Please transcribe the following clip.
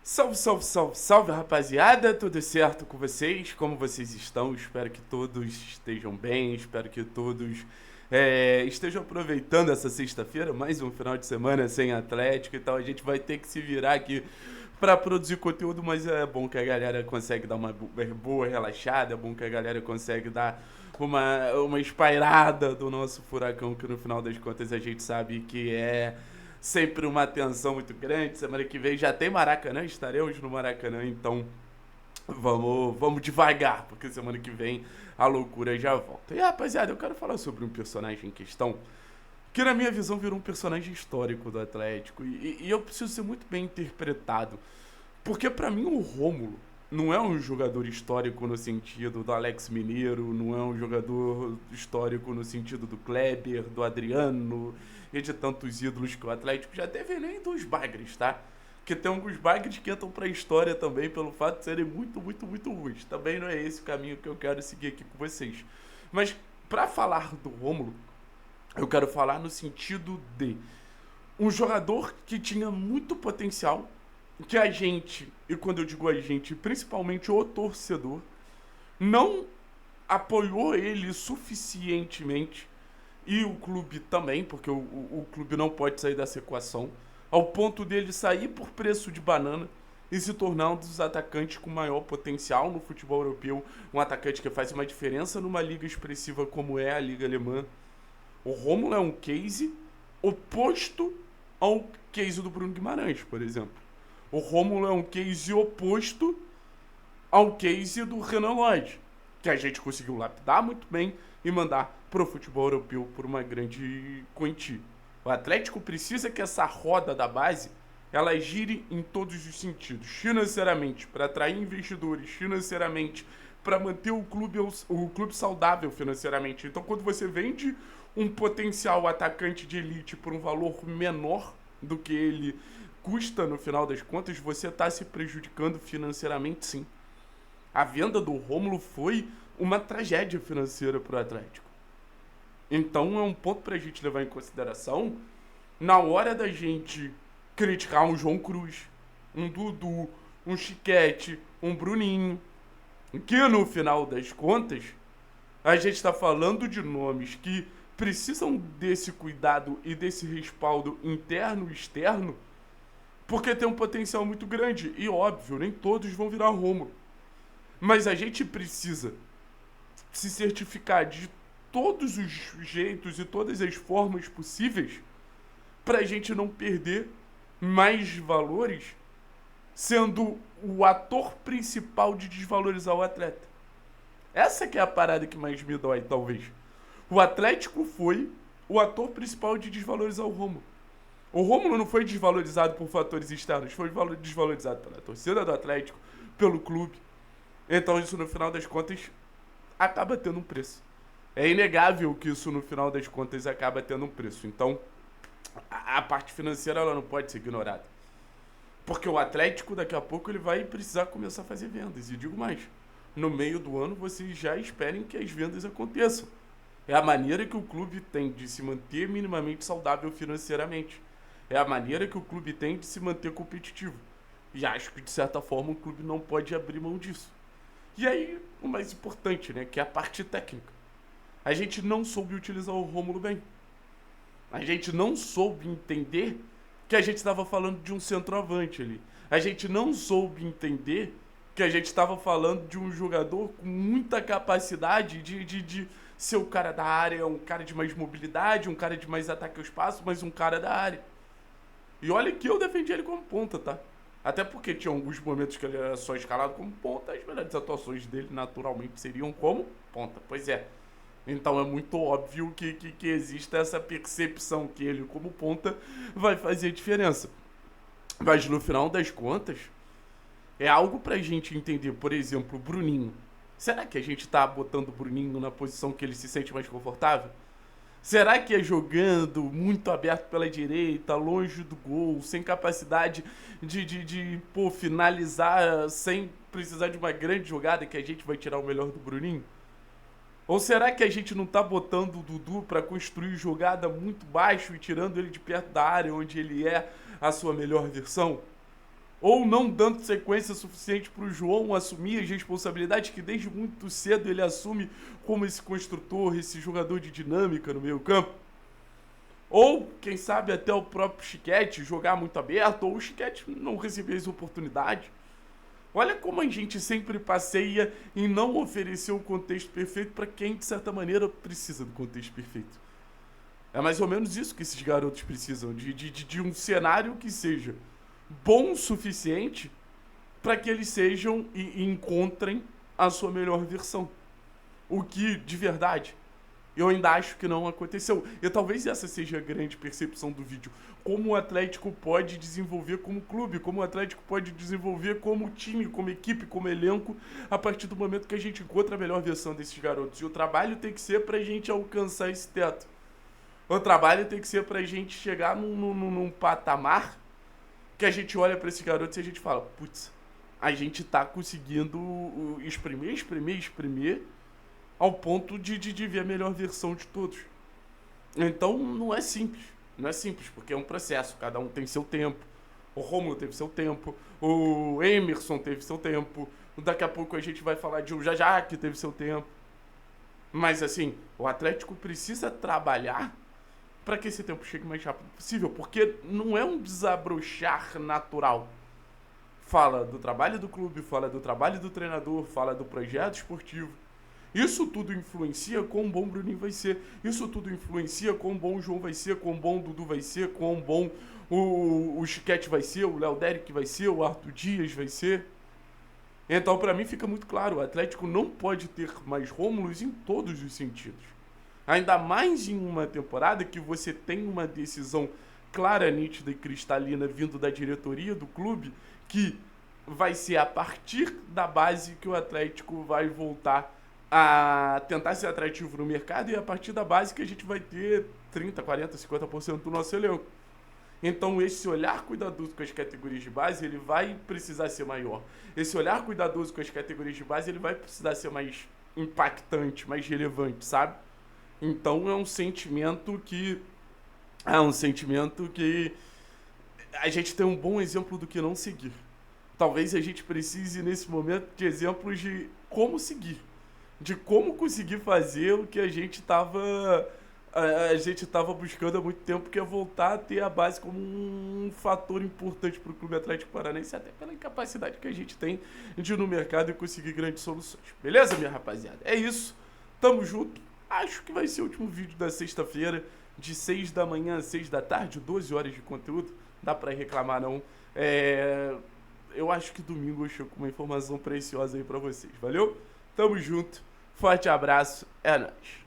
Salve, salve, salve, salve, rapaziada! Tudo certo com vocês? Como vocês estão? Espero que todos estejam bem, espero que todos estejam aproveitando essa sexta-feira, mais um final de semana sem Atlético e tal. A gente vai ter que se virar aqui para produzir conteúdo, mas é bom que a galera consegue dar uma boa relaxada, é bom que a galera consegue dar uma espairada do nosso furacão, que no final das contas a gente sabe que é sempre uma tensão muito grande. Semana que vem já tem Maracanã, estaremos no Maracanã, então vamos devagar, porque semana que vem a loucura já volta. E rapaziada, eu quero falar sobre um personagem em questão que na minha visão virou um personagem histórico do Atlético e eu preciso ser muito bem interpretado, porque pra mim o Rômulo não é um jogador histórico no sentido do Alex Mineiro, não é um jogador histórico no sentido do Kleber, do Adriano e de tantos ídolos que o Atlético já teve, nem dos bagres, tá? Que tem alguns bagres que entram pra história também pelo fato de serem muito, muito, muito ruins. Também não é esse o caminho que eu quero seguir aqui com vocês. Mas pra falar do Rômulo, eu quero falar no sentido de um jogador que tinha muito potencial, que a gente, e quando eu digo a gente, principalmente o torcedor, não apoiou ele suficientemente, e o clube também, porque o clube não pode sair dessa equação, ao ponto dele sair por preço de banana e se tornar um dos atacantes com maior potencial no futebol europeu, um atacante que faz uma diferença numa liga expressiva como é a Liga Alemã. O Rômulo é um case oposto ao case do Bruno Guimarães, por exemplo. O Rômulo é um case oposto ao case do Renan Lodge, que a gente conseguiu lapidar muito bem e mandar pro futebol europeu por uma grande quantia. O Atlético precisa que essa roda da base ela gire em todos os sentidos, financeiramente, para atrair investidores, financeiramente, para manter o clube saudável financeiramente. Então, quando você vende um potencial atacante de elite por um valor menor do que ele custa no final das contas, você está se prejudicando financeiramente, sim. A venda do Rômulo foi uma tragédia financeira para o Atlético. Então é um ponto para a gente levar em consideração na hora da gente criticar um João Cruz, um Dudu, um Chiquete, um Bruninho, que no final das contas a gente está falando de nomes que precisam desse cuidado e desse respaldo interno e externo, porque tem um potencial muito grande. E óbvio, nem todos vão virar Rômulo. Mas a gente precisa se certificar de todos os jeitos e todas as formas possíveis para a gente não perder mais valores sendo o ator principal de desvalorizar o atleta. Essa que é a parada que mais me dói, talvez. O Atlético foi o ator principal de desvalorizar o Rômulo. O Rômulo não foi desvalorizado por fatores externos, foi desvalorizado pela torcida do Atlético, pelo clube. Então isso no final das contas acaba tendo um preço. É inegável que isso no final das contas acaba tendo um preço. Então a parte financeira ela não pode ser ignorada. Porque o Atlético daqui a pouco ele vai precisar começar a fazer vendas. E digo mais, no meio do ano vocês já esperem que as vendas aconteçam. É a maneira que o clube tem de se manter minimamente saudável financeiramente. É a maneira que o clube tem de se manter competitivo. E acho que, de certa forma, o clube não pode abrir mão disso. E aí, o mais importante, né, que é a parte técnica. A gente não soube utilizar o Rômulo bem. A gente não soube entender que a gente estava falando de um centroavante ali. A gente não soube entender que a gente estava falando de um jogador com muita capacidade de ser o cara da área, um cara de mais mobilidade, um cara de mais ataque ao espaço, mas um cara da área. E olha que eu defendi ele como ponta, tá? Até porque tinha alguns momentos que ele era só escalado como ponta, as melhores atuações dele naturalmente seriam como ponta. Pois é. Então é muito óbvio que existe essa percepção que ele como ponta vai fazer diferença. Mas no final das contas, é algo pra gente entender. Por exemplo, o Bruninho. Será que a gente tá botando o Bruninho na posição que ele se sente mais confortável? Será que é jogando muito aberto pela direita, longe do gol, sem capacidade de finalizar, sem precisar de uma grande jogada, que a gente vai tirar o melhor do Bruninho? Ou será que a gente não tá botando o Dudu pra construir jogada muito baixo e tirando ele de perto da área onde ele é a sua melhor versão? ou não dando sequência suficiente para o João assumir as responsabilidades que desde muito cedo ele assume como esse construtor, esse jogador de dinâmica no meio campo. Ou, quem sabe, até o próprio Chiquete jogar muito aberto, ou o Chiquete não receber as oportunidades. Olha como a gente sempre passeia em não oferecer um contexto perfeito para quem, de certa maneira, precisa do contexto perfeito. É mais ou menos isso que esses garotos precisam, de um cenário que seja bom o suficiente para que eles sejam e encontrem a sua melhor versão. O que, de verdade, eu ainda acho que não aconteceu. E talvez essa seja a grande percepção do vídeo. Como o Atlético pode desenvolver como clube, como o Atlético pode desenvolver como time, como equipe, como elenco, a partir do momento que a gente encontra a melhor versão desses garotos. E o trabalho tem que ser pra gente alcançar esse teto. O trabalho tem que ser pra gente chegar num patamar que a gente olha pra esses garotos e a gente fala, putz, a gente tá conseguindo espremer, ao ponto de ver a melhor versão de todos. Então não é simples, porque é um processo, cada um tem seu tempo. O Rômulo teve seu tempo, o Emerson teve seu tempo, daqui a pouco a gente vai falar de um Jajá que teve seu tempo. Mas assim, o Atlético precisa trabalhar para que esse tempo chegue o mais rápido possível, porque não é um desabrochar natural. Fala do trabalho do clube, fala do trabalho do treinador, fala do projeto esportivo. Isso tudo influencia quão bom o Bruninho vai ser. Isso tudo influencia quão bom o João vai ser, quão bom o Dudu vai ser, quão bom o Chiquete vai ser, o Léo Derek vai ser, o Arthur Dias vai ser. Então, para mim, fica muito claro, o Atlético não pode ter mais Rômulos em todos os sentidos. Ainda mais em uma temporada que você tem uma decisão clara, nítida e cristalina vindo da diretoria do clube, que vai ser a partir da base que o Atlético vai voltar a tentar ser atrativo no mercado, e a partir da base que a gente vai ter 30%, 40%, 50% do nosso elenco. Então esse olhar cuidadoso com as categorias de base, ele vai precisar ser maior. Esse olhar cuidadoso com as categorias de base, ele vai precisar ser mais impactante, mais relevante, sabe? Então é um sentimento que a gente tem um bom exemplo do que não seguir. Talvez a gente precise nesse momento de exemplos de como seguir, de como conseguir fazer o que a gente estava buscando há muito tempo, que é voltar a ter a base como um fator importante para o Clube Atlético Paranaense, até pela incapacidade que a gente tem de ir no mercado e conseguir grandes soluções. Beleza, minha rapaziada? É isso. Tamo junto. Acho que vai ser o último vídeo da sexta-feira, de 6 da manhã a 6 da tarde, 12 horas de conteúdo. Dá pra reclamar, não. Eu acho que domingo eu chego com uma informação preciosa aí pra vocês. Valeu? Tamo junto. Forte abraço. É nóis.